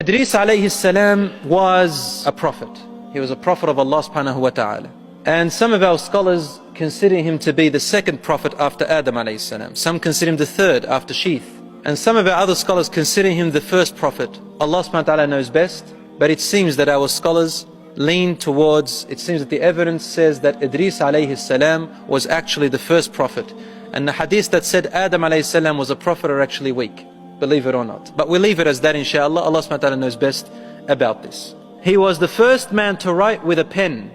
Idris alayhi salam was a prophet. He was a prophet of Allah subhanahu wa ta'ala. And some of our scholars consider him to be the second prophet after Adam alayhi salam. Some consider him the third after Sheeth. And some of our other scholars consider him the first prophet. Allah subhanahu wa ta'ala knows best. But it seems that our scholars lean towards, it seems that the evidence says that Idris alayhi salam was actually the first prophet. And the hadith that said Adam alayhi salam was a prophet are actually weak, believe it or not. But we leave it as that, inshallah. Allah subhanahu wa ta'ala knows best about this. He was the first man to write with a pen.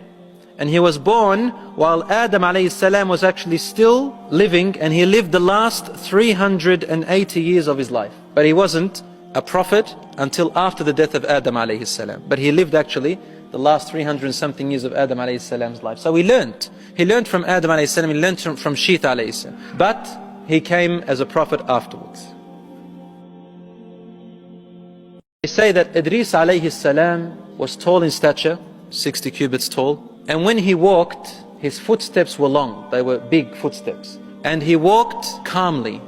And he was born while Adam alayhi salam was actually still living, and he lived the last 380 years of his life. But he wasn't a prophet until after the death of Adam alayhi salam. But he lived actually the last 300 and something years of Adam alayhi salam's life. So he learned from Adam alayhi salam, he learned from Sheeth alayhi salam. But he came as a prophet afterwards. They say that Idris alayhi salam was tall in stature, 60 cubits tall. And when he walked, his footsteps were long. They were big footsteps. And he walked calmly.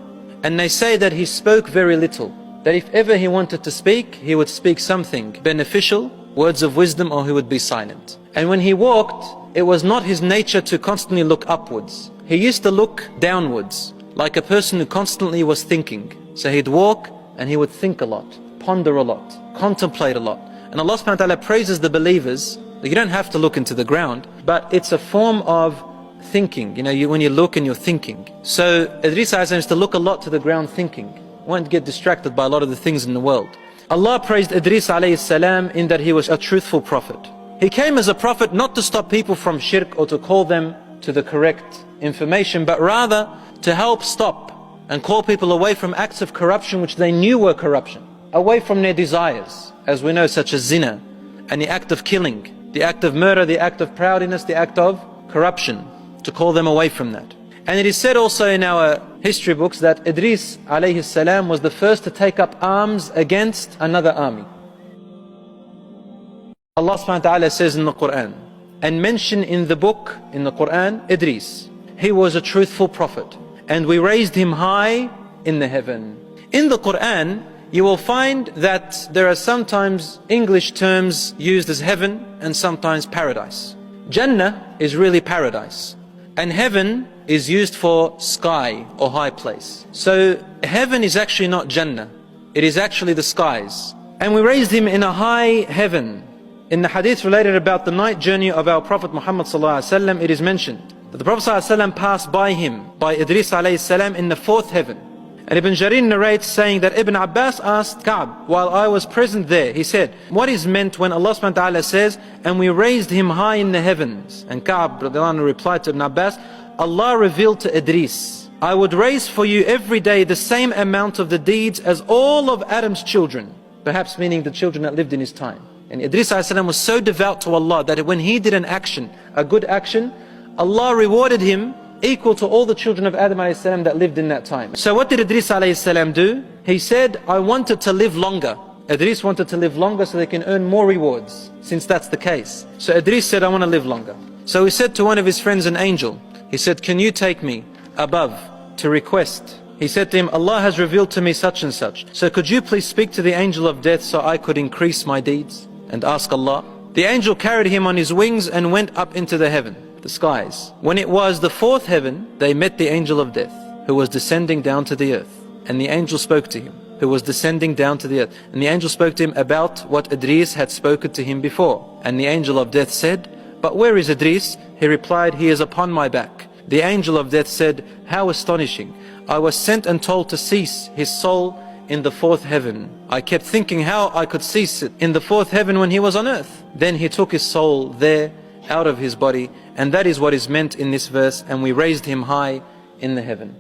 And they say that he spoke very little. That if ever he wanted to speak, he would speak something beneficial, words of wisdom, or he would be silent. And when he walked, it was not his nature to constantly look upwards. He used to look downwards, like a person who constantly was thinking. So he'd walk and he would think a lot, ponder a lot, contemplate a lot. And Allah subhanahu wa ta'ala praises the believers. You don't have to look into the ground, but it's a form of thinking. You know, when you look and you're thinking. So Idris used to look a lot to the ground thinking. Won't get distracted by a lot of the things in the world. Allah praised Idris alayhi salam in that he was a truthful prophet. He came as a prophet not to stop people from shirk or to call them to the correct information, but rather to help stop and call people away from acts of corruption which they knew were corruption, away from their desires, as we know, such as zina and the act of killing, the act of murder, the act of proudness, the act of corruption, to call them away from that. And it is said also in our history books that Idris alayhi salam was the first to take up arms against another army. Allah subhanahu wa ta'ala says in the Quran, and mention in the book, in the Quran, Idris. He was a truthful prophet, and we raised him high in the heaven. In the Quran, you will find that there are sometimes English terms used as heaven and sometimes paradise. Jannah is really paradise, and heaven is used for sky or high place. So heaven is actually not Jannah, it is actually the skies. And we raised him in a high heaven. In the hadith related about the night journey of our Prophet Muhammad ﷺ, it is mentioned that the Prophet ﷺ passed by him, by Idris alayhi salam, in the fourth heaven. And Ibn Jarir narrates saying that Ibn Abbas asked Ka'b, while I was present there, he said, what is meant when Allah subhanahu wa ta'ala says, and we raised him high in the heavens? And Ka'b replied to Ibn Abbas, Allah revealed to Idris, I would raise for you every day the same amount of the deeds as all of Adam's children, perhaps meaning the children that lived in his time. And Idris was so devout to Allah that when he did an action, a good action, Allah rewarded him equal to all the children of Adam that lived in that time. So what did Idris do? He said, I wanted to live longer. Idris wanted to live longer so they can earn more rewards, since that's the case. So Idris said, I want to live longer. So he said to one of his friends, an angel, he said, can you take me above to request? He said to him, Allah has revealed to me such and such. So could you please speak to the angel of death so I could increase my deeds and ask Allah? The angel carried him on his wings and went up into the heaven, the skies. When it was the fourth heaven, they met the angel of death, who was descending down to the earth. And the angel spoke to him, who was descending down to the earth. And the angel spoke to him about what Idris had spoken to him before. And the angel of death said, but where is Idris? He replied, he is upon my back. The angel of death said, how astonishing. I was sent and told to cease his soul in the fourth heaven. I kept thinking how I could cease it in the fourth heaven when he was on earth. Then he took his soul there out of his body, and that is what is meant in this verse, and we raised him high in the heaven.